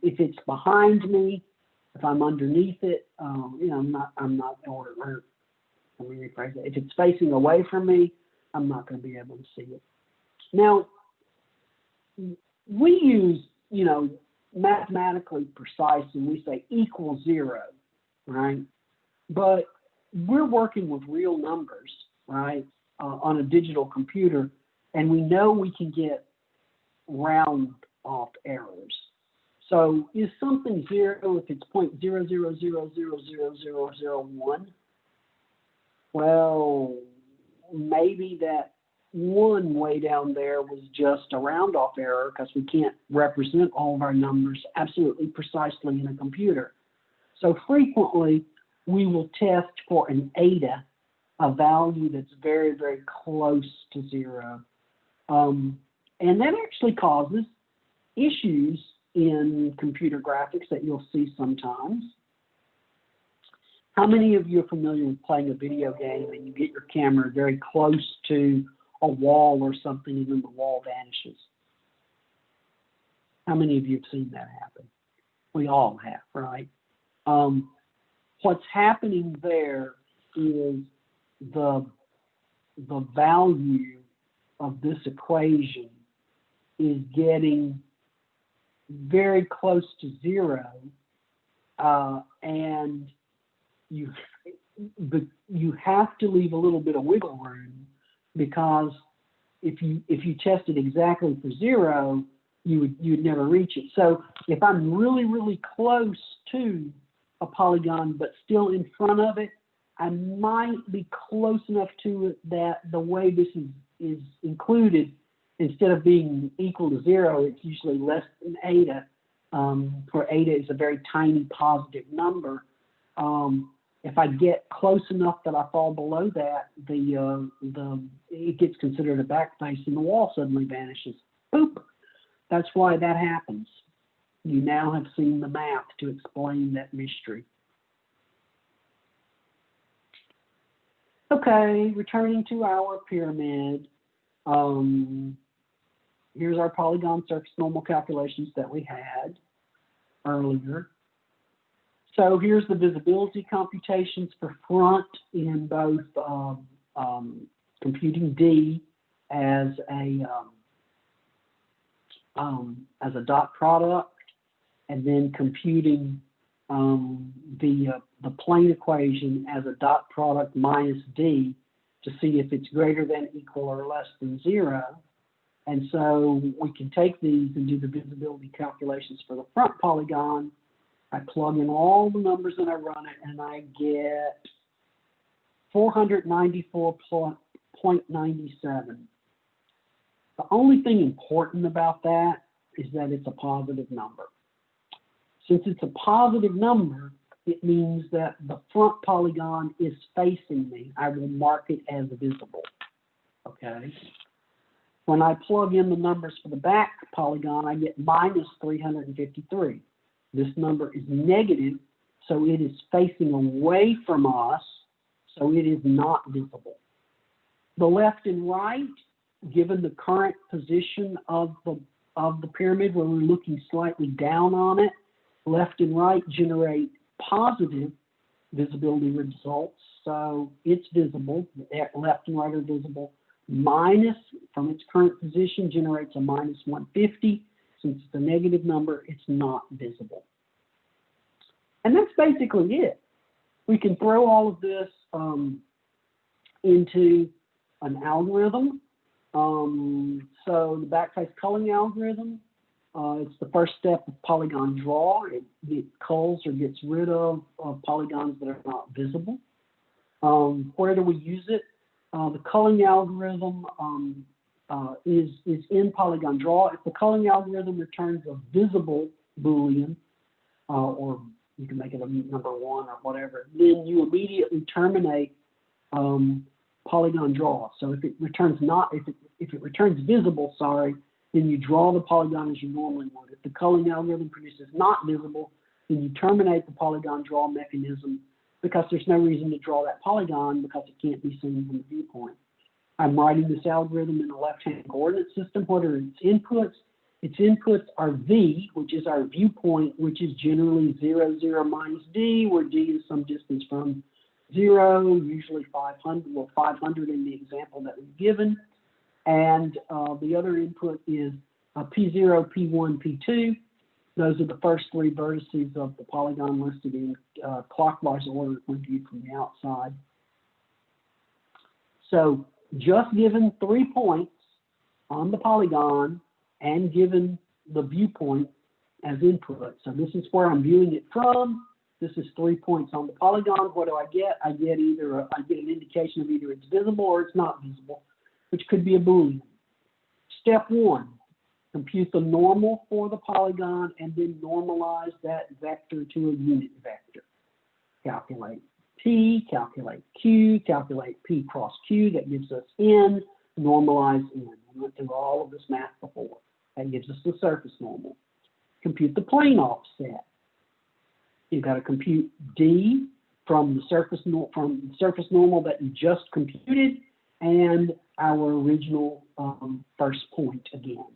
it's behind me, if I'm underneath it, I'm not. Or let me rephrase that. If it's facing away from me, I'm not going to be able to see it. Now, we use, mathematically precise, and we say equals 0, right? But we're working with real numbers, right, on a digital computer, and we know we can get round off errors. So is something 0 if it's 0.000000001? Well, maybe that 1 way down there was just a round off error because we can't represent all of our numbers absolutely precisely in a computer. So frequently we will test for an eta, a value that's very, very close to 0. And that actually causes issues in computer graphics that you'll see sometimes. How many of you are familiar with playing a video game and you get your camera very close to a wall or something and then the wall vanishes? How many of you have seen that happen? We all have, right? What's happening there is the value of this equation is getting very close to 0, and you have to leave a little bit of wiggle room, because if you tested exactly for 0, you'd never reach it. So if I'm really, really close to a polygon but still in front of it, I might be close enough to it that the way this is included, instead of being equal to 0, it's usually less than eta, where eta is a very tiny positive number. If I get close enough that I fall below that, it gets considered a backface and the wall suddenly vanishes. Boop! That's why that happens. You now have seen the math to explain that mystery. Okay, returning to our pyramid. Here's our polygon surface normal calculations that we had earlier. So here's the visibility computations for front in both computing D as a dot product, and then computing the plane equation as a dot product minus D to see if it's greater than, equal, or less than 0. And so we can take these and do the visibility calculations for the front polygon. I plug in all the numbers and I run it, and I get 494.97. The only thing important about that is that it's a positive number. Since it's a positive number, it means that the front polygon is facing me. I will mark it as visible. Okay. When I plug in the numbers for the back polygon, I get minus 353. This number is negative, so it is facing away from us, so it is not visible. The left and right, given the current position of the pyramid where we're looking slightly down on it, left and right generate positive visibility results, so it's visible. Left and right are visible. Minus, from its current position, generates a minus 150. Since it's a negative number, it's not visible. And that's basically it. We can throw all of this into an algorithm. So the backface culling algorithm, it's the first step of polygon draw. It culls or gets rid of polygons that are not visible. Where do we use it? The culling algorithm is in polygon draw. If the culling algorithm returns a visible Boolean, or you can make it a number 1 or whatever, then you immediately terminate polygon draw. So if it returns if it returns visible, then you draw the polygon as you normally would. If the culling algorithm produces not visible, then you terminate the polygon draw mechanism, because there's no reason to draw that polygon because it can't be seen from the viewpoint. I'm writing this algorithm in a left-hand coordinate system. What are its inputs? Its inputs are V, which is our viewpoint, which is generally 0, 0, minus D, where D is some distance from 0, usually 500, well, 500 in the example that we've given. And the other input is P0, P1, P2. Those are the first three vertices of the polygon listed in clockwise order when viewed from the outside. So just given 3 points on the polygon and given the viewpoint as input. So this is where I'm viewing it from. This is 3 points on the polygon. What do I get? I get an indication of either it's visible or it's not visible, which could be a Boolean. Step 1, compute the normal for the polygon and then normalize that vector to a unit vector. Calculate P, calculate Q, calculate P cross Q. That gives us N, normalize N. We went through all of this math before. That gives us the surface normal. Compute the plane offset. You've got to compute D from the surface normal that you just computed and our original first point again.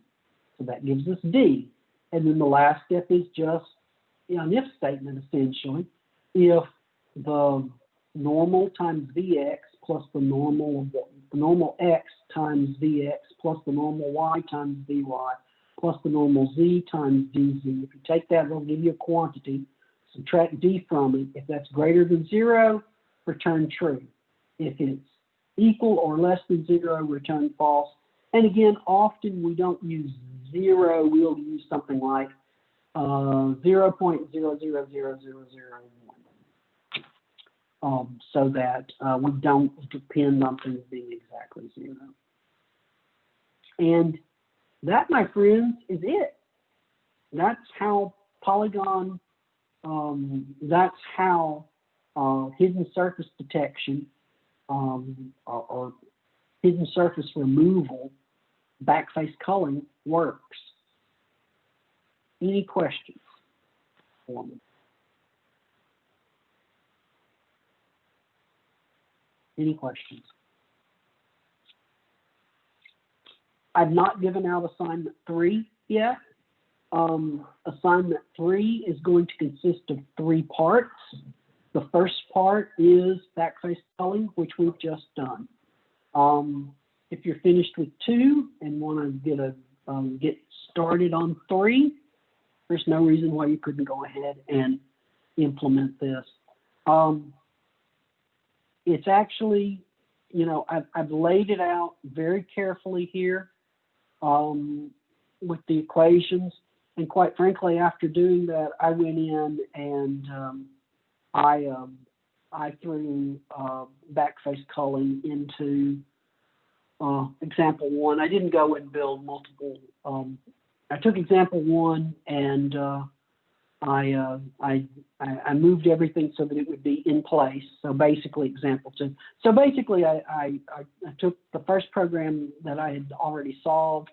So that gives us D. And then the last step is just an if statement, essentially. If the normal times Vx plus the normal x times Vx plus the normal y times Vy plus the normal z times dz. If you take that, it'll give you a quantity. Subtract d from it. If that's greater than 0, return true. If it's equal or less than 0, return false. And again, often we don't use 0. We'll use something like 0.0000001, so that we don't depend on things being exactly 0. And that, my friends, is it. That's how polygon, that's how hidden surface detection or hidden surface removal, backface culling works. Any questions for me? Any questions? I've not given out assignment 3 yet. Assignment 3 is going to consist of 3 parts. The first part is backface culling, which we've just done. If you're finished with 2 and want to get started on 3, there's no reason why you couldn't go ahead and implement this. It's actually, you know, I've laid it out very carefully here with the equations. And quite frankly, after doing that, I went in and I threw backface culling into example 1. I didn't go and build multiple. I took example 1 and I moved everything so that it would be in place. So basically, example 2. So basically, I took the first program that I had already solved.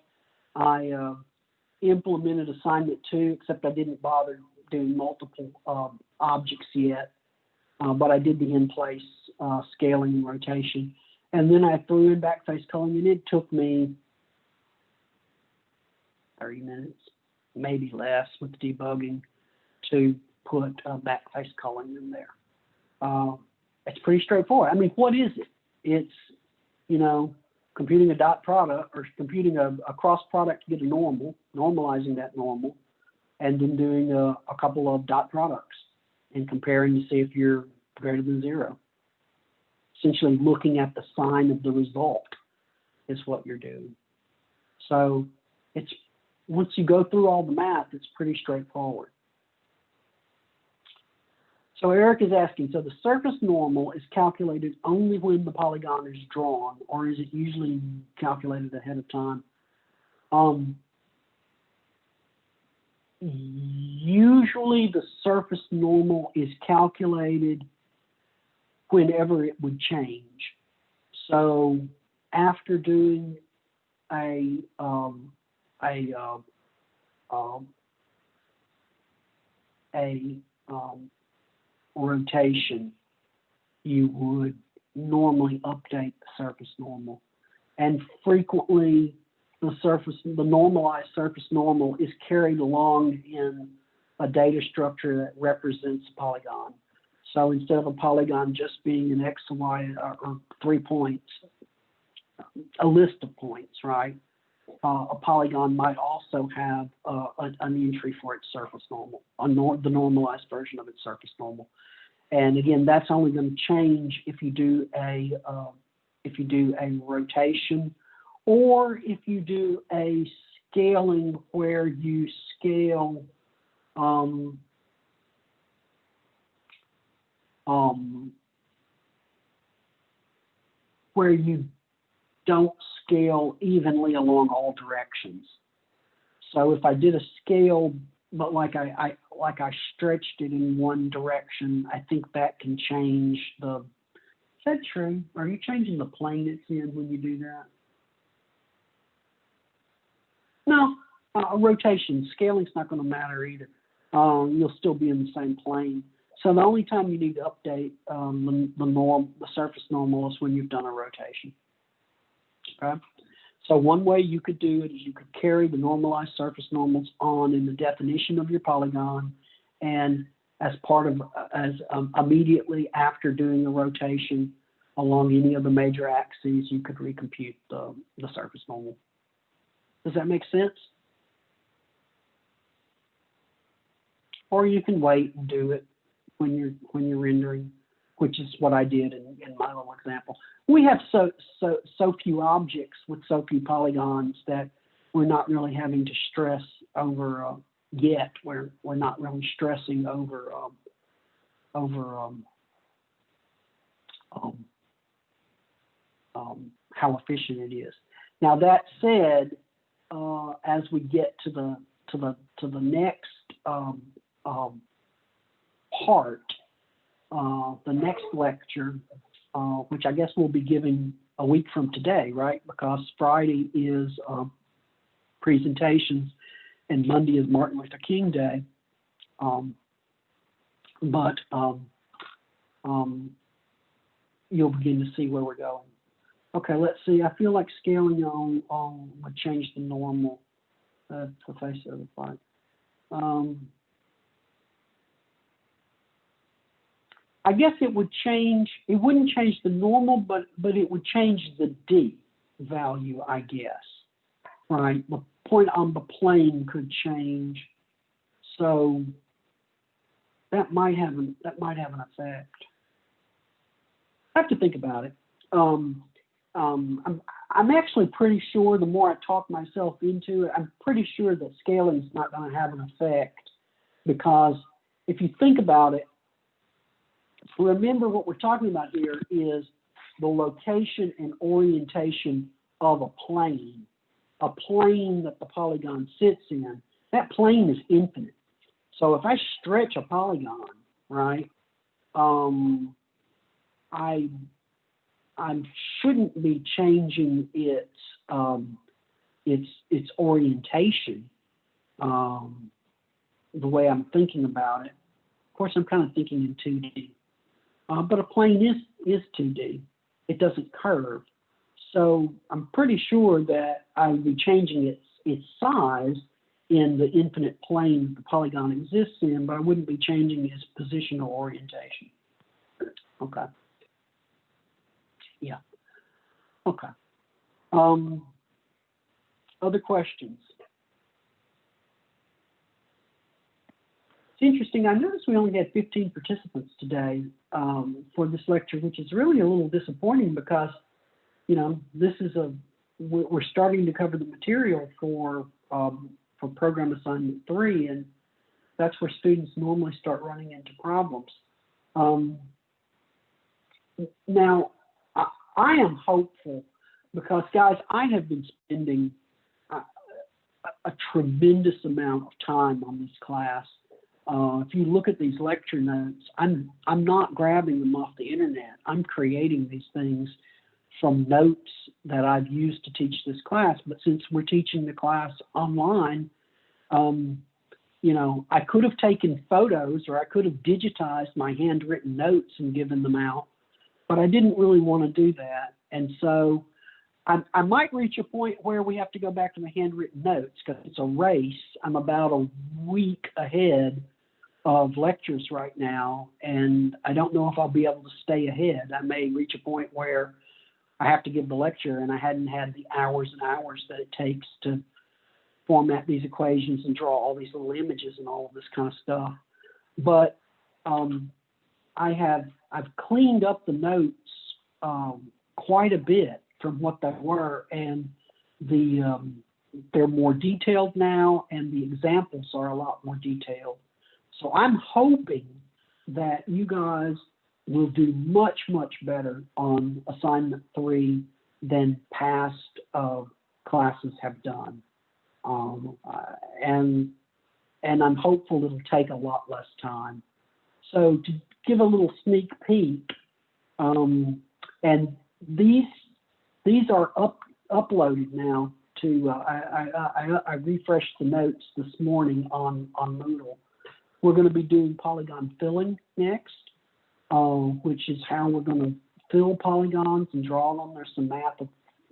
I implemented assignment 2, except I didn't bother doing multiple objects yet. But I did the in-place scaling and rotation. And then I threw in backface culling, and it took me 30 minutes, maybe less with debugging, to put backface culling in there. It's pretty straightforward. I mean, what is it? It's, you know, computing a dot product or computing a cross product to get a normal, normalizing that normal, and then doing a couple of dot products and comparing to see if you're greater than 0. Essentially looking at the sign of the result is what you're doing. So it's, once you go through all the math, it's pretty straightforward. So Eric is asking, so the surface normal is calculated only when the polygon is drawn, or is it usually calculated ahead of time? Usually the surface normal is calculated whenever it would change. So after doing a rotation, you would normally update the surface normal. And frequently the normalized surface normal is carried along in a data structure that represents a polygon. So instead of a polygon just being an X, Y, or 3 points, a list of points, right? A polygon might also have an entry for its surface normal, the normalized version of its surface normal. And again, that's only going to change if you do a rotation, or if you do a scaling where you scale where you don't scale evenly along all directions. So if I did a scale, but like I stretched it in one direction, I think that can change the. Is that true? Are you changing the plane it's in when you do that? No, a rotation. Scaling's not going to matter either. You'll still be in the same plane. So the only time you need to update the surface normal is when you've done a rotation. Okay. So one way you could do it is you could carry the normalized surface normals on in the definition of your polygon, and as part of immediately after doing the rotation along any of the major axes, you could recompute the surface normal. Does that make sense? Or you can wait and do it when you're rendering, which is what I did in my little example. We have so few objects with so few polygons that we're not really having to stress over yet. We're not really stressing over how efficient it is. Now that said, as we get to the next part, the next lecture, which I guess we'll be giving a week from today, right? Because Friday is presentations and Monday is Martin Luther King Day. But you'll begin to see where we're going. Okay, let's see. I feel like scaling on would change the normal. The face of the flight. I guess it would change. It wouldn't change the normal, but it would change the D value, I guess. Right. The point on the plane could change, so that might have an effect. I have to think about it. I'm actually pretty sure, the more I talk myself into it, I'm pretty sure that scaling is not going to have an effect, because if you think about it, remember what we're talking about here is the location and orientation of a plane that the polygon sits in. That plane is infinite. So if I stretch a polygon, right, I shouldn't be changing its orientation the way I'm thinking about it. Of course, I'm kind of thinking in 2D, but a plane is 2D. It doesn't curve, so I'm pretty sure that I would be changing its size in the infinite plane that the polygon exists in, but I wouldn't be changing its positional orientation. Okay. Yeah. Okay. Other questions? It's interesting. I noticed we only had 15 participants today for this lecture, which is really a little disappointing because, you know, this is we're starting to cover the material for program assignment 3, and that's where students normally start running into problems. Now, I am hopeful because, guys, I have been spending a tremendous amount of time on this class. If you look at these lecture notes, I'm not grabbing them off the internet. I'm creating these things from notes that I've used to teach this class. But since we're teaching the class online, you know, I could have taken photos or I could have digitized my handwritten notes and given them out, but I didn't really want to do that. And so I might reach a point where we have to go back to the handwritten notes because it's a race. I'm about a week ahead of lectures right now, and I don't know if I'll be able to stay ahead. I may reach a point where I have to give the lecture, and I hadn't had the hours and hours that it takes to format these equations and draw all these little images and all of this kind of stuff. But I've cleaned up the notes quite a bit from what they were, and they're more detailed now, and the examples are a lot more detailed. So I'm hoping that you guys will do much, much better on assignment 3 than past classes have done. And I'm hopeful it'll take a lot less time. So to give a little sneak peek, and these are uploaded now to, I refreshed the notes this morning on Moodle. We're going to be doing polygon filling next, which is how we're going to fill polygons and draw them. There's some math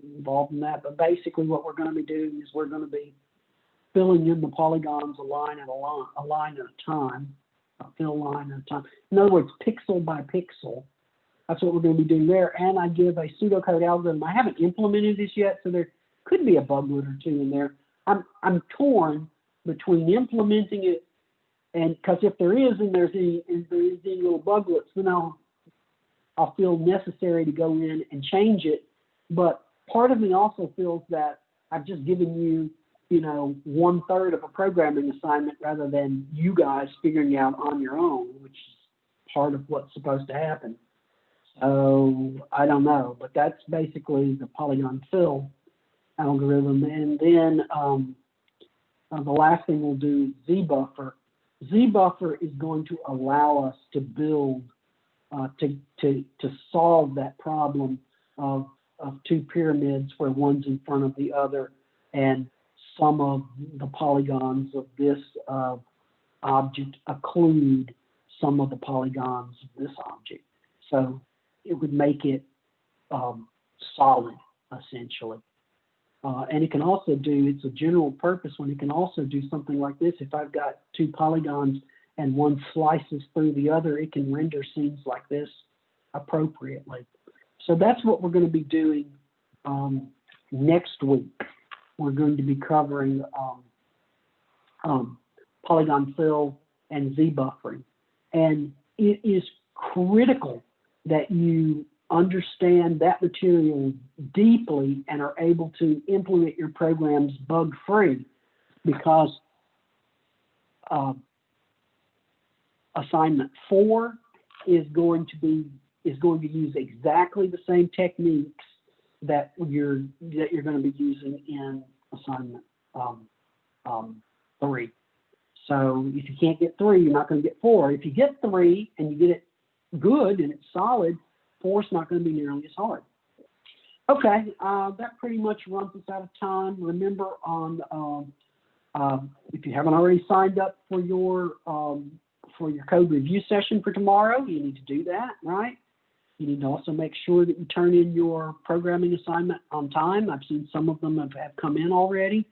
involved in that, but basically what we're going to be doing is we're going to be filling in the polygons a line at a time, a fill line at a time. In other words, pixel by pixel. That's what we're going to be doing there. And I give a pseudocode algorithm. I haven't implemented this yet, so there could be a buglet or two in there. I'm torn between implementing it, and because if there is, and there's any little buglets, then I'll feel necessary to go in and change it. But part of me also feels that I've just given you, 1/3 of a programming assignment rather than you guys figuring out on your own, which is part of what's supposed to happen. So I don't know, but that's basically the polygon fill algorithm. And then the last thing we'll do is ZBuffer. ZBuffer is going to allow us to build, to solve that problem of two pyramids where one's in front of the other, and some of the polygons of this object occlude some of the polygons of this object. So it would make it solid, essentially. And it can also do, it's a general purpose one, it can also do something like this. If I've got two polygons and one slices through the other, it can render scenes like this appropriately. So that's what we're going to be doing next week. We're going to be covering polygon fill and Z-buffering. And it is critical that you understand that material deeply and are able to implement your programs bug-free, because assignment 4 is going to use exactly the same techniques that you're going to be using in assignment 3. So if you can't get 3, you're not going to get 4. If you get 3 and you get it good and it's solid, 4 is not going to be nearly as hard. Okay, that pretty much runs us out of time. Remember, if you haven't already signed up for your code review session for tomorrow, you need to do that, right? You need to also make sure that you turn in your programming assignment on time. I've seen some of them have come in already.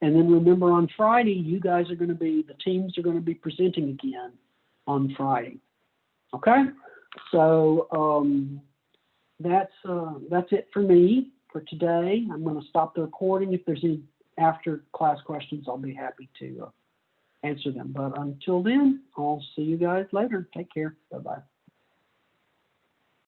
And then remember, on Friday, you guys are going to be, the teams are going to be presenting again on Friday. Okay? So that's it for me for today. I'm going to stop the recording. If there's any after class questions, I'll be happy to answer them. But until then, I'll see you guys later. Take care. Bye-bye.